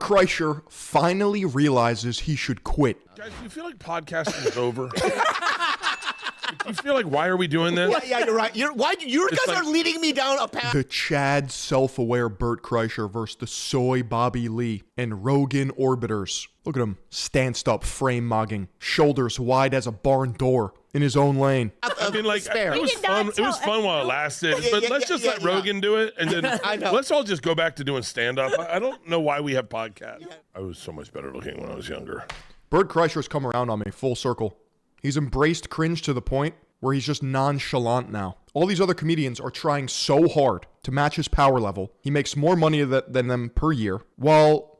Kreischer finally realizes he should quit. Guys, do you feel like podcasting is over? You feel like, why are we doing this? Yeah, you're right. You guys are leading me down a path. The Chad self-aware Bert Kreischer versus the soy Bobby Lee and Rogan orbiters. Look at him, stanced up, frame mogging, shoulders wide as a barn door in his own lane. I mean, like, it was fun. It was fun while it lasted. But let's just let Rogan do it, and then let's all just go back to doing stand-up. I don't know why we have podcasts. I was so much better looking when I was younger. Bert Kreischer's come around on me full circle. He's embraced cringe to the point where he's just nonchalant now. All these other comedians are trying so hard to match his power level. He makes more money than them per year while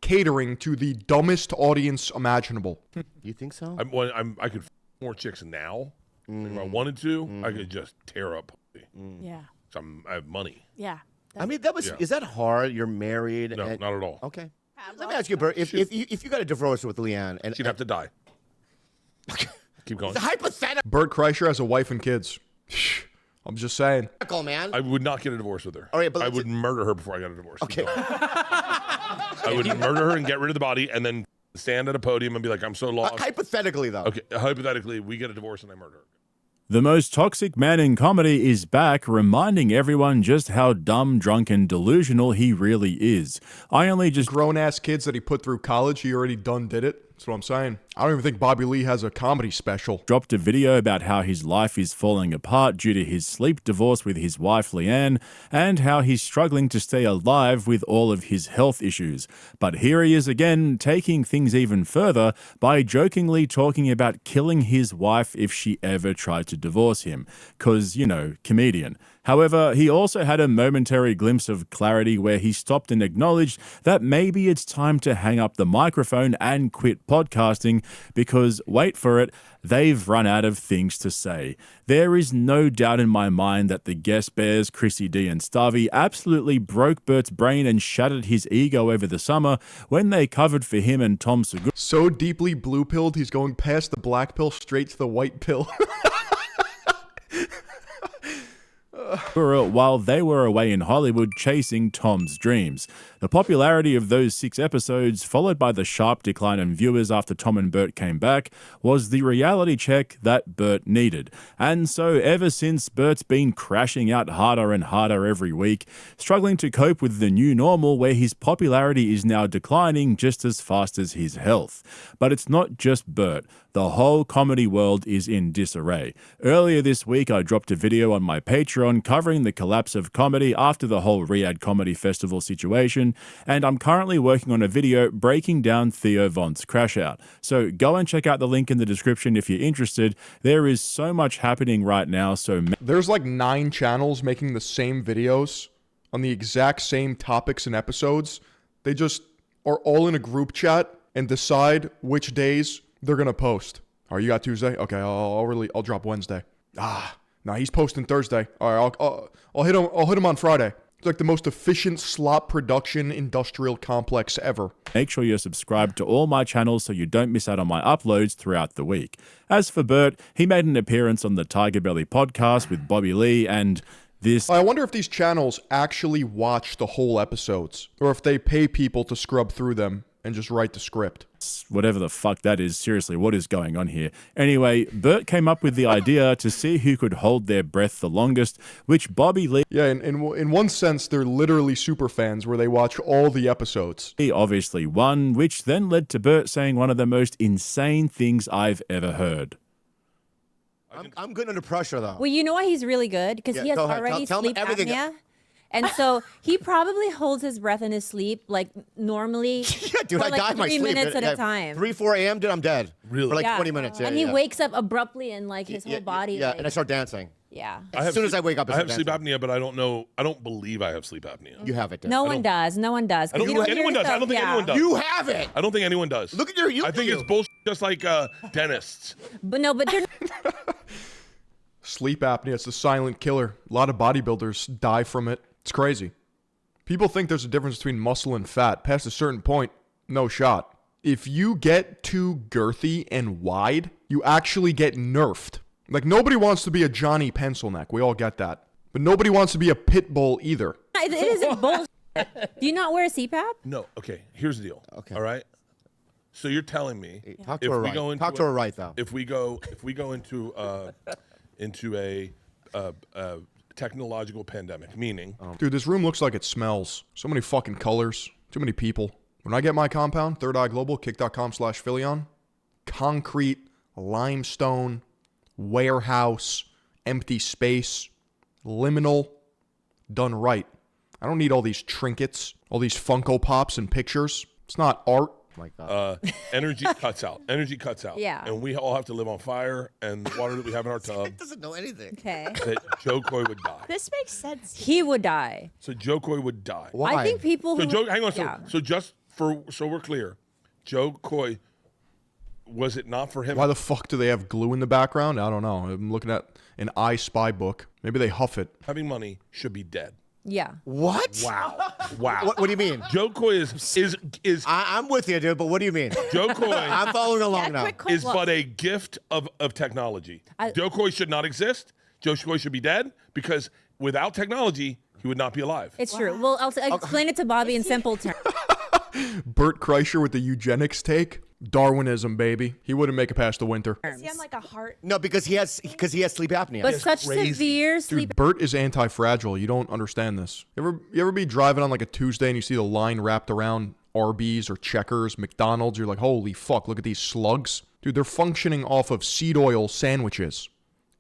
catering to the dumbest audience imaginable. You think so? I could f more chicks now. If I wanted to, I could just tear up. Yeah. So I have money. Yeah. I mean, is that hard? You're married. No, not at all. Okay. Let me ask you, Bert, if you got a divorce with Leanne, and she'd have to die. Keep going. It's hypothetical. Bert Kreischer has a wife and kids. I'm just saying. Man. I would not get a divorce with her. All right, but I would murder her before I got a divorce. Okay. I would murder her and get rid of the body and then stand at a podium and be like, I'm so lost. Hypothetically, though. Okay, hypothetically, we get a divorce and I murder her. The most toxic man in comedy is back, reminding everyone just how dumb, drunk, and delusional he really is. I only just... Grown-ass kids that he put through college, he already done did it. That's what I'm saying. I don't even think Bobby Lee has a comedy special. Dropped a video about how his life is falling apart due to his sleep divorce with his wife Leanne, and how he's struggling to stay alive with all of his health issues. But here he is again, taking things even further by jokingly talking about killing his wife if she ever tried to divorce him. 'Cause, you know, comedian. However, he also had a momentary glimpse of clarity where he stopped and acknowledged that maybe it's time to hang up the microphone and quit podcasting because, wait for it, they've run out of things to say. There is no doubt in my mind that the guest bears, Chrissy D and Starvey, absolutely broke Bert's brain and shattered his ego over the summer when they covered for him and Tom Segura. So deeply blue-pilled, he's going past the black pill straight to the white pill. While they were away in Hollywood chasing Tom's dreams. The popularity of those 6 episodes, followed by the sharp decline in viewers after Tom and Bert came back, was the reality check that Bert needed. And so ever since, Bert's been crashing out harder and harder every week, struggling to cope with the new normal where his popularity is now declining just as fast as his health. But it's not just Bert. The whole comedy world is in disarray. Earlier this week, I dropped a video on my Patreon covering the collapse of comedy after the whole Riyadh Comedy Festival situation, and I'm currently working on a video breaking down Theo Von's crash out. So go and check out the link in the description if you're interested. There is so much happening right now, so... There's like 9 channels making the same videos on the exact same topics and episodes. They just are all in a group chat and decide which days they're gonna post. All right, you got Tuesday? Okay, I'll drop Wednesday. No, he's posting Thursday. All right, I'll hit him on Friday. It's like the most efficient slop production industrial complex ever. Make sure you're subscribed to all my channels so you don't miss out on my uploads throughout the week. As for Bert, he made an appearance on the Tiger Belly podcast with Bobby Lee and this... I wonder if these channels actually watch the whole episodes, or if they pay people to scrub through them and just write the script. Whatever the fuck that is. Seriously, what is going on here? Anyway, Bert came up with the idea to see who could hold their breath the longest, which Bobby Lee... Yeah, in one sense, they're literally super fans where they watch all the episodes. He obviously won, which then led to Bert saying one of the most insane things I've ever heard. I'm good under pressure, though. Well, you know why he's really good? Because he has already sleep apnea. And so he probably holds his breath in his sleep, like normally yeah, dude, for I like die in my 3 sleep. minutes at a time. 3, 4 a.m., dude, I'm dead. Really? For like 20 minutes. Yeah, and he wakes up abruptly and like his whole body. Yeah, like, and I start dancing. Yeah. As soon as I wake up, I have sleep apnea, but I don't believe I have sleep apnea. You have it, dude. No one does. No one does. I don't think anyone does. I don't think anyone does. You have it. I don't think anyone does. Look at you. I think it's bullshit, just like dentists. But no, but you're... Sleep apnea, it's the silent killer. A lot of bodybuilders die from it. It's crazy. People think there's a difference between muscle and fat. Past a certain point, no shot. If you get too girthy and wide, you actually get nerfed. Like, nobody wants to be a Johnny Pencilneck. We all get that. But nobody wants to be a pit bull either. It isn't bullshit. Do you not wear a CPAP? No. Okay. Here's the deal. Okay. All right. So you're telling me Talk to her right. Talk to her right, though. If we go into a technological pandemic, meaning Dude, this room looks like it smells. So many fucking colors. Too many people. When I get my compound, Third Eye Global, kick.com/Philion, concrete, limestone, warehouse, empty space, liminal, done right. I don't need all these trinkets, all these Funko Pops and pictures. It's not art. Oh my God. energy cuts out. Energy cuts out. Yeah. And we all have to live on fire, and the water that we have in our tub. He doesn't know anything. Okay. That Joe Coy would die. This makes sense. He would die. So Joe Coy would die. Why? I think people So who Joe, hang on. yeah. So we're clear, Joe Coy, was it not for him? Why the fuck do they have glue in the background? I don't know. I'm looking at an I Spy book. Maybe they huff it. Having money should be dead. Yeah. What? Wow. Wow. What do you mean? Joe Coy is I'm with you, dude, but what do you mean? Joe Coy I'm following along now. is but a gift of technology. Joe Coy should not exist. Joe Coy should be dead because without technology, he would not be alive. It's true. Well, I'll explain it to Bobby in simple terms. Bert Kreischer with the eugenics take. Darwinism, baby. He wouldn't make it past the winter. Is he on like a heart? No, because he has sleep apnea. But such crazy. severe sleep. Dude, Bert is anti-fragile. You don't understand this. You ever be driving on like a Tuesday and you see the line wrapped around Arby's or Checkers, McDonald's? You're like, holy fuck, look at these slugs. Dude, they're functioning off of seed oil sandwiches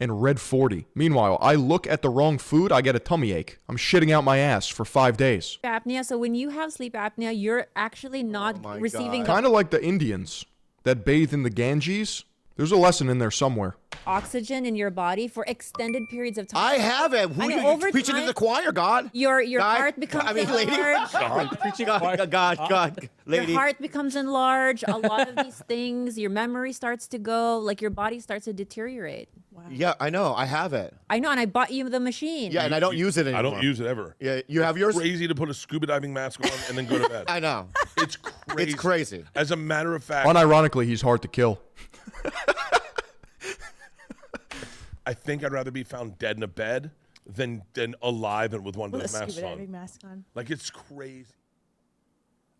and Red 40. Meanwhile, I look at the wrong food, I get a tummy ache. I'm shitting out my ass for 5 days. Apnea. So when you have sleep apnea, you're actually not my receiving the Kind of like the Indians that bathe in the Ganges. There's a lesson in there somewhere. oxygen in your body for extended periods of time. I have it. Who I are know, you over preaching to time, the choir, God? Your Guy? heart becomes I mean, lady. enlarged. Preaching God, lady. Your heart becomes enlarged. A lot of these things, your memory starts to go, like your body starts to deteriorate. Wow. Yeah, I know. I have it. I know, and I bought you the machine. Yeah, and I don't use it anymore. I don't use it ever. Yeah, you have yours? Crazy to put a scuba diving mask on and then go to bed. I know. It's crazy. It's crazy. As a matter of fact, Unironically, he's hard to kill. I think I'd rather be found dead in a bed than alive and with one of With a those masks scuba on. diving mask on. Like, it's crazy.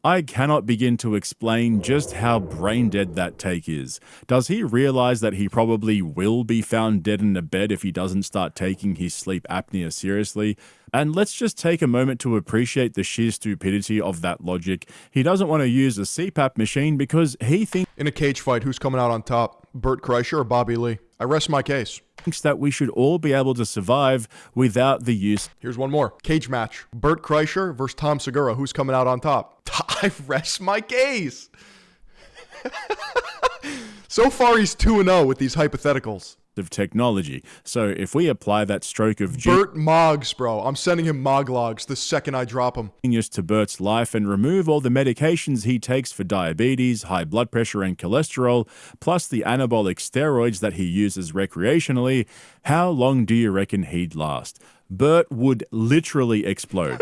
I cannot begin to explain just how brain dead that take is. Does he realize that he probably will be found dead in a bed if he doesn't start taking his sleep apnea seriously? And let's just take a moment to appreciate the sheer stupidity of that logic. He doesn't want to use a CPAP machine because he thinks In a cage fight, who's coming out on top? Bert Kreischer or Bobby Lee? I rest my case. that we should all be able to survive without the use. Here's one more. Cage match. Bert Kreischer versus Tom Segura. Who's coming out on top? I rest my case. So far, he's 2-0 with these hypotheticals. Of technology. So if we apply that stroke of Bert Moggs, bro. I'm sending him Moglogs the second I drop him. genius to Bert's life and remove all the medications he takes for diabetes, high blood pressure, and cholesterol, plus the anabolic steroids that he uses recreationally, how long do you reckon he'd last? Bert would literally explode.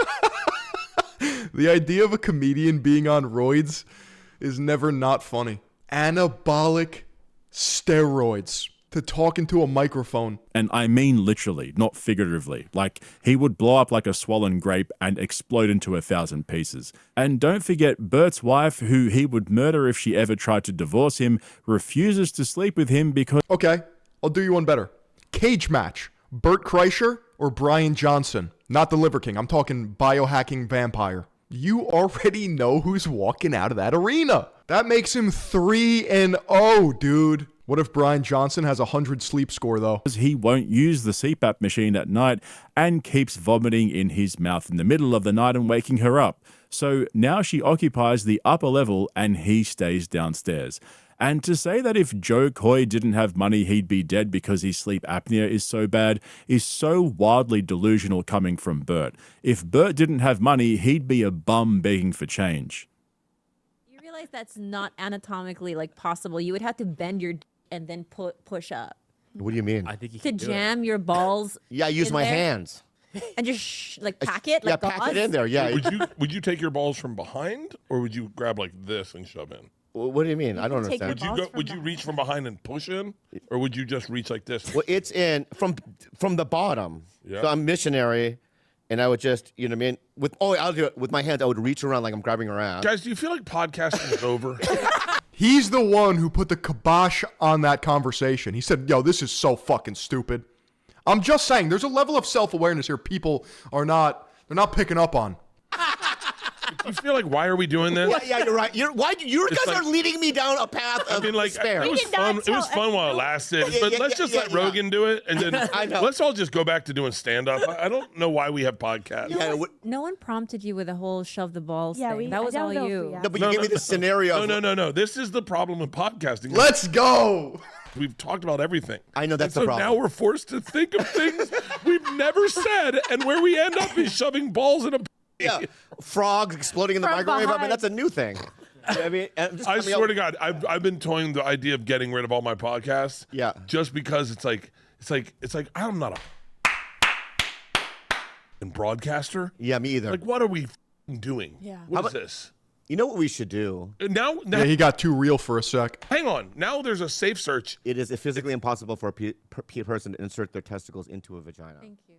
The idea of a comedian being on roids is never not funny. Anabolic steroids. To talk into a microphone. And I mean literally, not figuratively. Like, he would blow up like a swollen grape and explode into 1,000 pieces. And don't forget, Bert's wife, who he would murder if she ever tried to divorce him, refuses to sleep with him because... Okay, I'll do you one better. Cage match. Bert Kreischer or Brian Johnson? Not the Liver King. I'm talking biohacking vampire. You already know who's walking out of that arena. That makes him 3-0, dude. What if Brian Johnson has a 100 sleep score, though? He won't use the CPAP machine at night and keeps vomiting in his mouth in the middle of the night and waking her up. So now she occupies the upper level and he stays downstairs. And to say that if Joe Coy didn't have money, he'd be dead because his sleep apnea is so bad is so wildly delusional coming from Bert. If Bert didn't have money, he'd be a bum begging for change. You realize that's not anatomically like possible. You would have to bend your and then push up What do you mean? I think he to can do jam your balls. Yeah, I use in my there hands. and just like pack it. Yeah, Like pack gauze. it in there. Yeah. Would you take your balls from behind, or would you grab like this and shove in? What do you mean? I don't can take your understand. balls from Would you reach from behind and push in, or would you just reach like this? Well, it's in from the bottom. Yeah. So I'm missionary, and I would just, you know what I mean? I'll do it with my hands. I would reach around like I'm grabbing around. Guys, do you feel like podcasting is over? He's the one who put the kibosh on that conversation. He said, yo, this is so fucking stupid. I'm just saying, there's a level of self-awareness here people they're not picking up on. You feel like, why are we doing this? Yeah, you're right. You guys are leading me down a path of despair. It was fun. It was fun while it lasted. But let's just let Rogan do it, and then let's all just go back to doing stand-up. I don't know why we have podcasts. No one prompted you with a whole shove the balls thing. That was all you. No, but you gave me the scenario. No. This is the problem with podcasting. Let's go. We've talked about everything. I know that's the problem. So now we're forced to think of things we've never said, and where we end up is shoving balls in a. Yeah, frogs exploding in the microwave. I mean, that's a new thing. I mean, I swear to God, I've been toying the idea of getting rid of all my podcasts. Yeah, just because it's like I'm not a broadcaster. Yeah, me either. Like, what are we doing? Yeah. What is this? You know what we should do? Now he got too real for a sec. Hang on. Now there's a safe search. It is physically impossible for a person to insert their testicles into a vagina. Thank you.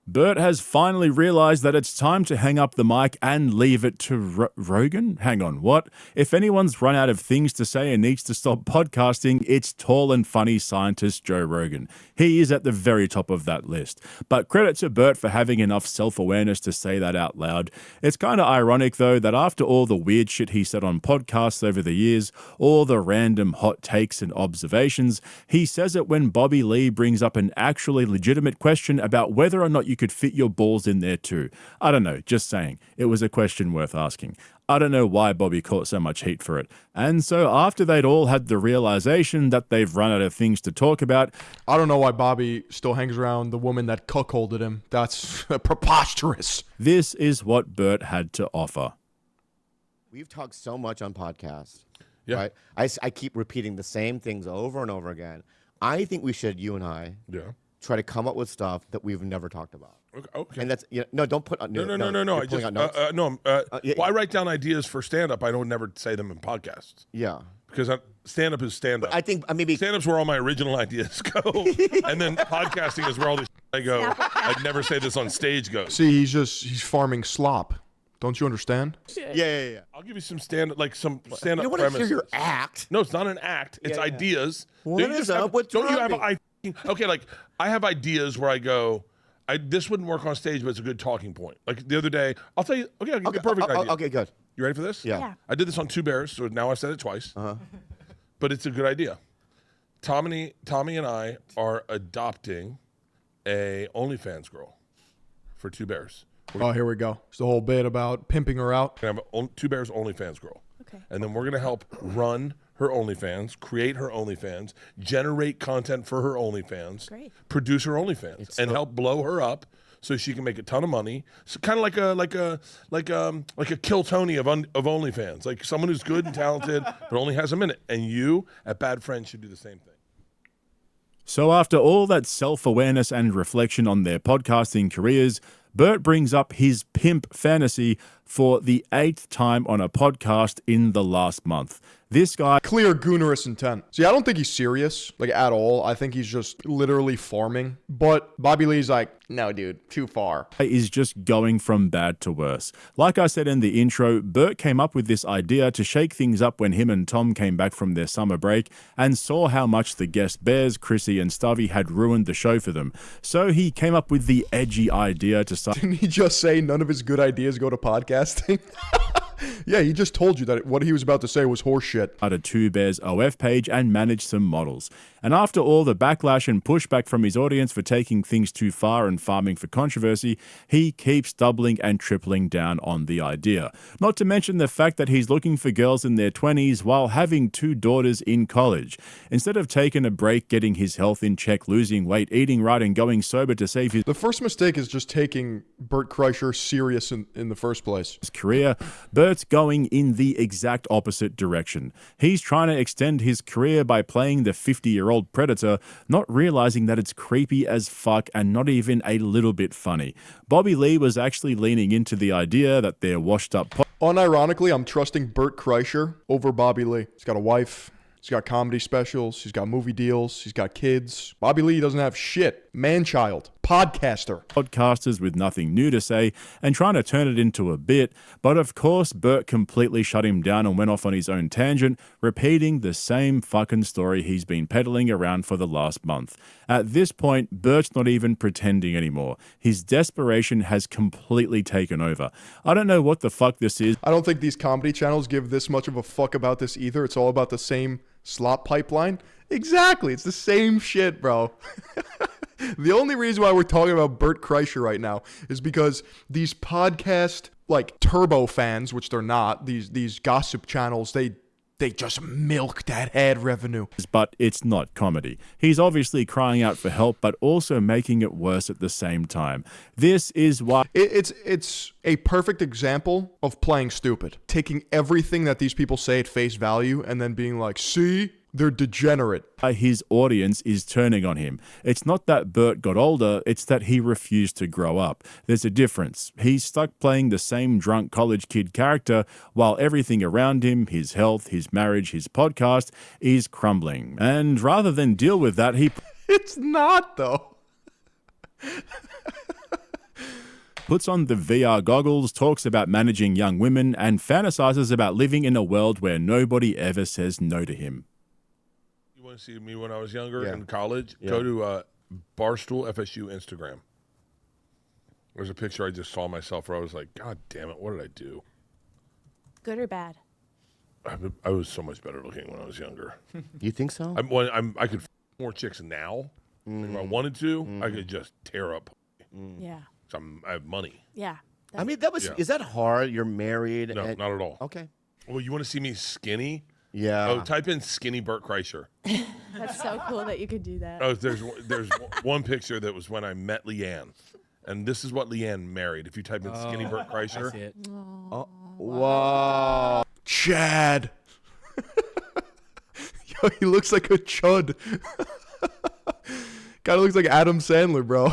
Bert has finally realized that it's time to hang up the mic and leave it to Rogan? Hang on, what? If anyone's run out of things to say and needs to stop podcasting, it's tall and funny scientist Joe Rogan. He is at the very top of that list. But credit to Bert for having enough self-awareness to say that out loud. It's kind of ironic, though, that after all the weird shit he said on podcasts over the years, all the random hot takes and observations, he says it when Bobby Lee brings up an actually legitimate question about whether or not you could fit your balls in there too. I don't know, just saying. It was a question worth asking. I don't know why Bobby caught so much heat for it. And so after they'd all had the realization that they've run out of things to talk about... I don't know why Bobby still hangs around the woman that cuckolded him. That's preposterous. This is what Bert had to offer. We've talked so much on podcasts. Yeah. Right? I keep repeating the same things over and over again. I think we should, you and I... Yeah. Try to come up with stuff that we've never talked about. Okay. And that's no. Don't put no. I just I write down ideas for stand-up. I don't never say them in podcasts. Yeah. Because stand-up is stand-up. I think maybe stand-up's where all my original ideas go, and then podcasting is where all this I go. I'd never say this on stage goes. See, he's farming slop. Don't you understand? Yeah. I'll give you some stand-up premises. You don't want to hear your act. No, it's not an act. It's ideas. What is up with don't you have okay, like I have ideas where I go, this wouldn't work on stage, but it's a good talking point. Like the other day, I'll tell you, I'll give you a perfect idea. Okay, good. You ready for this? Yeah. I did this on Two Bears, so now I've said it twice. But it's a good idea. Tommy and I are adopting a OnlyFans girl for Two Bears. Oh, here we go. It's the whole bit about pimping her out. We're going to have a Two Bears OnlyFans girl. Okay. And then we're going to help run her OnlyFans, create her OnlyFans, generate content for her OnlyFans, produce her OnlyFans, and help blow her up so she can make a ton of money. So kind of like a Kill Tony of OnlyFans, like someone who's good and talented but only has a minute. And you at Bad Friends should do the same thing. So after all that self-awareness and reflection on their podcasting careers, Bert brings up his pimp fantasy for the 8th time on a podcast in the last month. This guy... Clear goonerous intent. See, I don't think he's serious, like, at all. I think he's just literally farming. But Bobby Lee's like, no, dude, too far. Is just going from bad to worse. Like I said in the intro, Bert came up with this idea to shake things up when him and Tom came back from their summer break and saw how much the guest Bears, Chrissy, and Stubby had ruined the show for them. So he came up with the edgy idea to start... Didn't he just say none of his good ideas go to podcasting? Yeah, he just told you that what he was about to say was horseshit. A Two Bears OF page and manage some models. And after all the backlash and pushback from his audience for taking things too far and farming for controversy, he keeps doubling and tripling down on the idea. Not to mention the fact that he's looking for girls in their 20s while having 2 daughters in college. Instead of taking a break, getting his health in check, losing weight, eating right, and going sober to save his... The first mistake is just taking Bert Kreischer serious in the first place. ...his career, Bert's going in the exact opposite direction. He's trying to extend his career by playing the 50-year-old predator, not realizing that it's creepy as fuck and not even a little bit funny. Bobby Lee was actually leaning into the idea that they're washed up... Unironically, I'm trusting Bert Kreischer over Bobby Lee. He's got a wife. He's got comedy specials. He's got movie deals. He's got kids. Bobby Lee doesn't have shit. Man-child. podcaster. Podcasters with nothing new to say and trying to turn it into a bit, but of course Bert completely shut him down and went off on his own tangent, repeating the same fucking story he's been peddling around for the last month. At this point, Bert's not even pretending anymore. His desperation has completely taken over. I don't know what the fuck this is. I don't think these comedy channels give this much of a fuck about this either. It's all about the same slop pipeline. Exactly. It's the same shit, bro. The only reason why we're talking about Bert Kreischer right now is because these podcast, like, turbo fans, which they're not, these gossip channels, they just milk that ad revenue. But it's not comedy. He's obviously crying out for help, but also making it worse at the same time. This is why... It's a perfect example of playing stupid. Taking everything that these people say at face value and then being like, see? They're degenerate. His audience is turning on him. It's not that Bert got older, it's that he refused to grow up. There's a difference. He's stuck playing the same drunk college kid character while everything around him, his health, his marriage, his podcast, is crumbling. And rather than deal with that, he... It's not, though. Puts on the VR goggles, talks about managing young women, and fantasizes about living in a world where nobody ever says no to him. Want to see me when I was younger in college? Go to Barstool FSU Instagram. There's a picture I just saw myself where I was like, God damn it, what did I do? Good or bad? I was so much better looking when I was younger. You think so? I could more chicks now. If I wanted to, I could just tear up. Yeah. So I have money. Yeah. I mean, is that hard? You're married? No, not at all. Okay. Well, you want to see me skinny? Yeah. Oh, type in skinny Bert Kreischer. That's so cool that you could do that. Oh, there's one picture that was when I met Leanne. And this is what Leanne married. If you type in skinny Bert Kreischer. I see it. Oh, wow. Chad. Yo, he looks like a chud. Kind of looks like Adam Sandler, bro.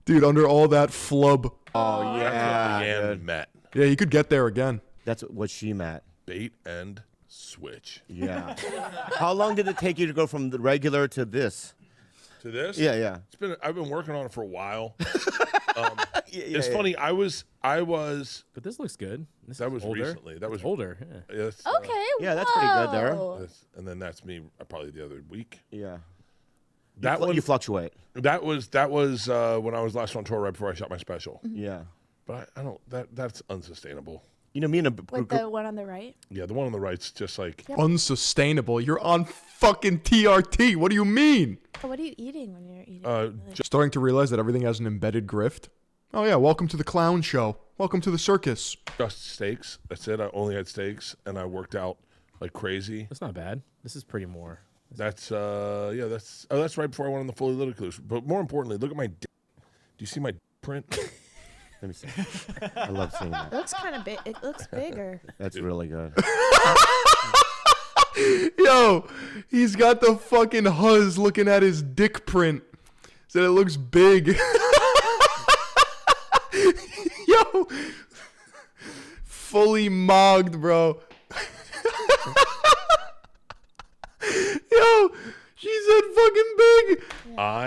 Dude, under all that flub. Oh, yeah. Leanne met. Yeah, he could get there again. That's what she meant. Bait and switch. Yeah. How long did it take you to go from the regular to this? To this? Yeah. I've been working on it for a while. It's funny. I was. But this looks good. That was older. recently. That was older. Yeah. Yes, Okay. Yeah, that's pretty good there. and then that's me. Probably the other week. Yeah. That one. You fluctuate. That was when I was last on tour right before I shot my special. Yeah. But I don't. That's unsustainable. You know, me and a With the one on the right? Yeah, the one on the right's just like Unsustainable. You're on fucking TRT. What do you mean? Oh, what are you eating when you're eating? Starting to realize that everything has an embedded grift. Oh yeah, welcome to the clown show. Welcome to the circus. just steaks. That's it. I only had steaks, and I worked out like crazy. That's not bad. This is pretty more. That's that's right before I went on the fully loaded cruise. But more importantly, look at my. Do you see my print? Let me see. I love seeing that. It looks kind of big. It looks bigger. That's really good. Yo, he's got the fucking huzz looking at his dick print. Said it looks big. Yo, fully mogged, bro. Yo, she said fucking big.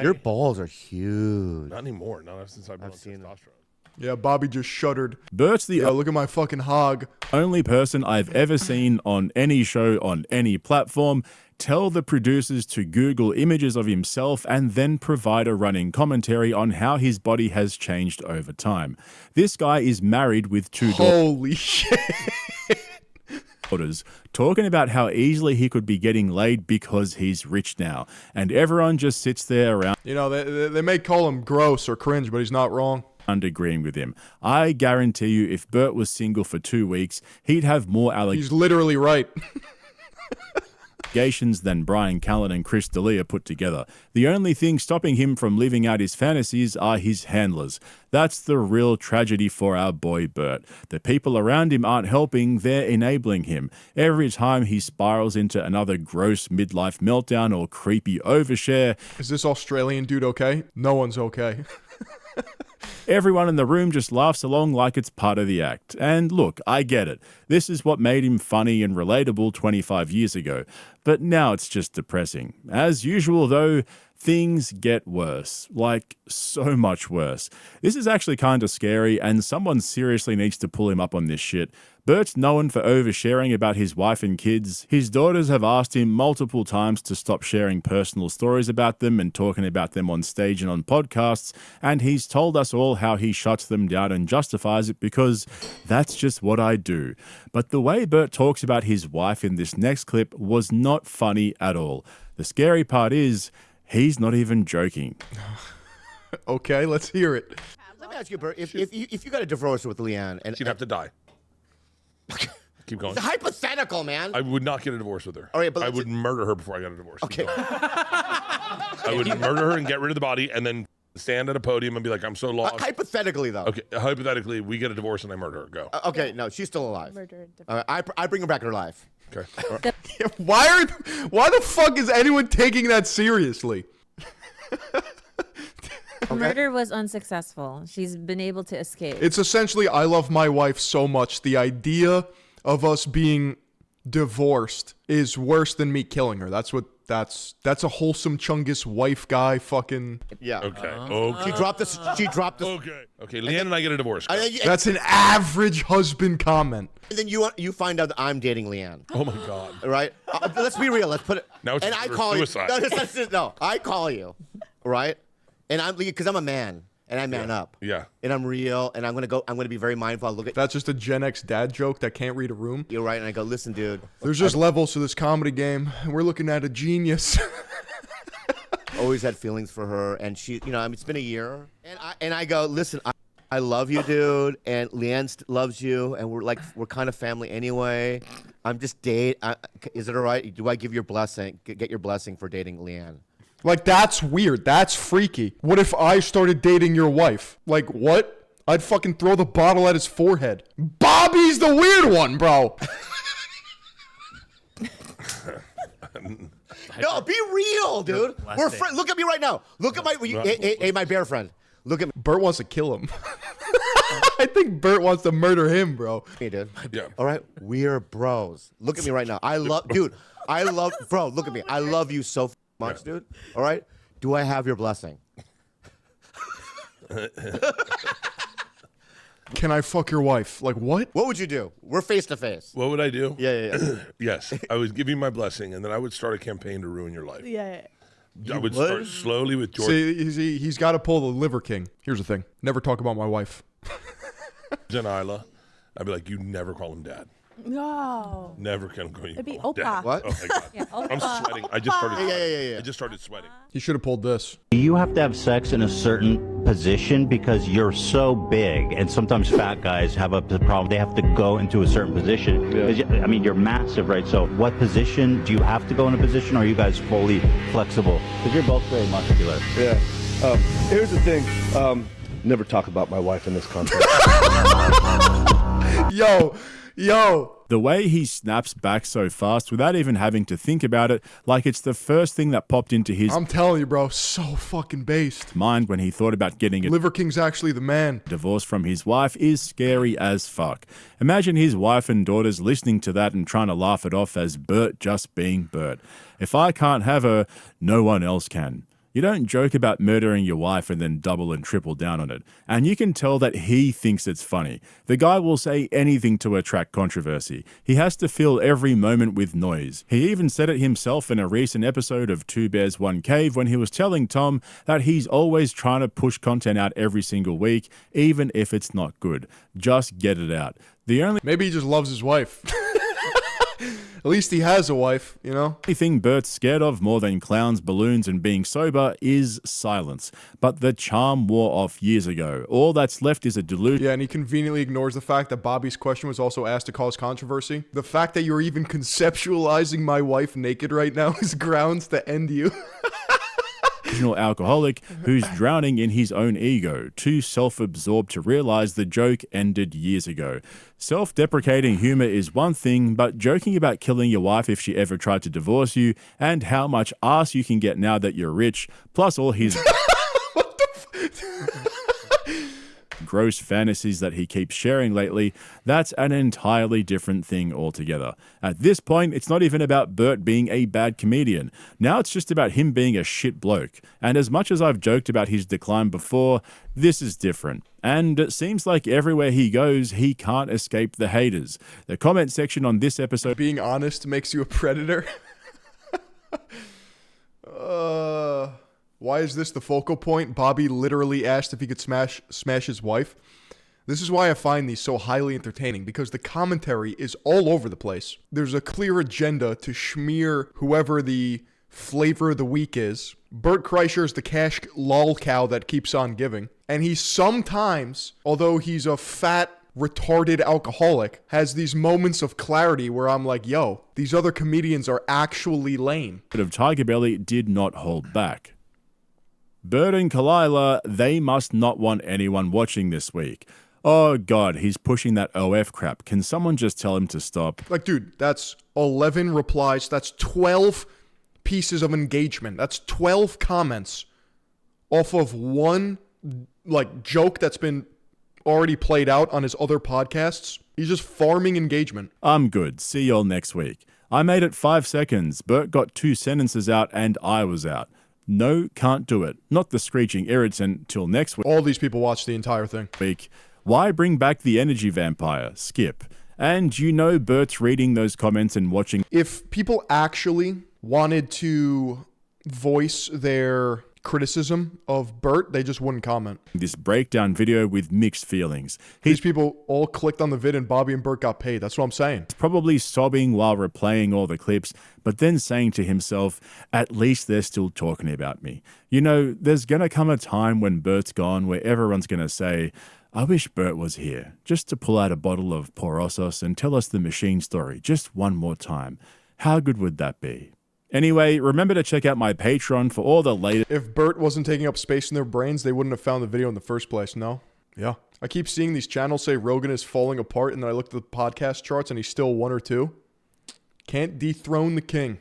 Your balls are huge. Not anymore. Not since I've been on seen testosterone. Yeah, Bobby just shuddered. Bert's the Yo, look at my fucking hog. only person I've ever seen on any show on any platform tell the producers to Google images of himself and then provide a running commentary on how his body has changed over time. This guy is married with 2 Holy shit. daughters, talking about how easily he could be getting laid because he's rich now. And everyone just sits there around You know, they may call him gross or cringe, but he's not wrong. agreeing with him. I guarantee you if Bert was single for 2 weeks, he'd have more He's literally right. allegations than Brian Callen and Chris D'Elia put together. The only thing stopping him from living out his fantasies are his handlers. That's the real tragedy for our boy Bert. The people around him aren't helping, they're enabling him. Every time he spirals into another gross midlife meltdown or creepy overshare, Is this Australian dude okay? No one's okay. everyone in the room just laughs along like it's part of the act. And look, I get it. This is what made him funny and relatable 25 years ago. But now it's just depressing. As usual, though, things get worse, like so much worse. This is actually kind of scary, and someone seriously needs to pull him up on this shit. Bert's known for oversharing about his wife and kids. His daughters have asked him multiple times to stop sharing personal stories about them and talking about them on stage and on podcasts, and he's told us all how he shuts them down and justifies it because that's just what I do. But the way Bert talks about his wife in this next clip was not funny at all. The scary part is, he's not even joking. Okay, let's hear it. Let me ask you, Bert, if you got a divorce with Leanne, and she'd have to die. Keep going. It's hypothetical, man. I would not get a divorce with her. All right, but I would murder her before I got a divorce. Okay. I would murder her and get rid of the body, and then stand at a podium and be like, "I'm so lost." Hypothetically, though. Okay. Hypothetically, we get a divorce and I murder her. Go. Okay. No, she's still alive. Murdered. I bring her back to her life. Okay. Why the fuck is anyone taking that seriously? Murder was unsuccessful. She's been able to escape. It's essentially, I love my wife so much. The idea of us being divorced is worse than me killing her. That's a wholesome Chungus wife guy fucking. Yeah. Okay. She dropped this. Okay. Okay. Leanne and I get a divorce. That's an average husband comment. And then you find out that I'm dating Leanne. Oh my God. Right? Let's be real. Let's put it. Now it's and I call suicide. you. No, I call you. Right? And because I'm a man and I man up. Yeah. And I'm real and I'm gonna be very mindful. I'll look at That's just a Gen X dad joke that can't read a room. you, right? And I go, listen, dude. There's just levels to this comedy game, and we're looking at a genius. Always had feelings for her, and she, it's been a year, and I go, listen, I love you, dude, and Leanne loves you, and we're kind of family anyway. I'm just is it all right? Do I give your blessing? Get your blessing for dating Leanne? Like, that's weird. That's freaky. What if I started dating your wife? Like, what? I'd fucking throw the bottle at his forehead. Bobby's the weird one, bro. No, be real, dude. We're friends. Look at me right now. Look at my bear friend. Look at me. Bert wants to kill him. I think Bert wants to murder him, bro. Hey, dude. Yeah. All right, we're bros. Look at me right now. Bro, look at me. I love you so much, dude. All right? Do I have your blessing? Can I fuck your wife? Like, what? What would you do? We're face to face. What would I do? Yeah. Yes. I would give you my blessing, and then I would start a campaign to ruin your life. Yeah. I would start slowly with George. See, he's got to pull the Liver King. Here's the thing. Never talk about my wife. And Isla. I'd be like, you never call him dad. No. Never can call you. It'd be call him dad. Opa. What? Oh my God. Yeah, I'm sweating. I just started sweating. Yeah. I just started sweating. He should have pulled this. You have to have sex in a certain position because you're so big, and sometimes fat guys have a problem. They have to go into a certain position. Yeah. I mean, you're massive, right? So what position? Do you have to go in a position, or are you guys fully flexible? Because you're both very muscular. Yeah. Here's the thing. Never talk about my wife in this context. Yo. The way he snaps back so fast without even having to think about it, like it's the first thing that popped into his I'm telling you, bro, so fucking based. mind when he thought about getting a Liver King's actually the man. divorce from his wife is scary as fuck. Imagine his wife and daughters listening to that and trying to laugh it off as Bert just being Bert. If I can't have her, no one else can. You don't joke about murdering your wife and then double and triple down on it. And you can tell that he thinks it's funny. The guy will say anything to attract controversy. He has to fill every moment with noise. He even said it himself in a recent episode of Two Bears, One Cave when he was telling Tom that he's always trying to push content out every single week, even if it's not good. Just get it out. Maybe he just loves his wife. At least he has a wife, you know? The only thing Bert's scared of more than clowns, balloons, and being sober is silence. But the charm wore off years ago. All that's left is a delusion. Yeah, and he conveniently ignores the fact that Bobby's question was also asked to cause controversy. The fact that you're even conceptualizing my wife naked right now is grounds to end you. Alcoholic who's drowning in his own ego, too self-absorbed to realize the joke ended years ago. Self-deprecating humor is one thing, but joking about killing your wife if she ever tried to divorce you and how much ass you can get now that you're rich, plus all his gross fantasies that he keeps sharing lately, that's an entirely different thing altogether. At this point, it's not even about Bert being a bad comedian. Now it's just about him being a shit bloke. And as much as I've joked about his decline before, this is different. And it seems like everywhere he goes, he can't escape the haters. The comment section on this episode... Being honest makes you a predator? Why is this the focal point? Bobby literally asked if he could smash his wife. This is why I find these so highly entertaining, because the commentary is all over the place. There's a clear agenda to smear whoever the flavor of the week is. Bert Kreischer is the cash lol cow that keeps on giving. And he sometimes, although he's a fat, retarded alcoholic, has these moments of clarity where I'm like, yo, these other comedians are actually lame. Of Tiger Belly did not hold back. Bert and Kalila, they must not want anyone watching this week. Oh god, he's pushing that OF crap. Can someone just tell him to stop? Like, dude, that's 11 replies. That's 12 pieces of engagement. That's 12 comments off of one, like, joke that's been already played out on his other podcasts. He's just farming engagement. I'm good. See y'all next week. I made it 5 seconds. Bert got 2 sentences out and I was out. No, can't do it. Not the screeching irritant. Till next week. All these people watch the entire thing. Why bring back the energy vampire? Skip. And you know Bert's reading those comments and watching. If people actually wanted to voice their criticism of Bert, they just wouldn't comment. This breakdown video with mixed feelings. These people all clicked on the vid and Bobby and Bert got paid. That's what I'm saying. He's probably sobbing while replaying all the clips, but then saying to himself, at least they're still talking about me. You know, there's gonna come a time when Bert's gone where everyone's gonna say, I wish Bert was here, just to pull out a bottle of Porosos and tell us the machine story just one more time. How good would that be? Anyway, remember to check out my Patreon for all the latest. If Bert wasn't taking up space in their brains, they wouldn't have found the video in the first place, no? Yeah. I keep seeing these channels say Rogan is falling apart, and then I look at the podcast charts and he's still 1 or 2. Can't dethrone the king.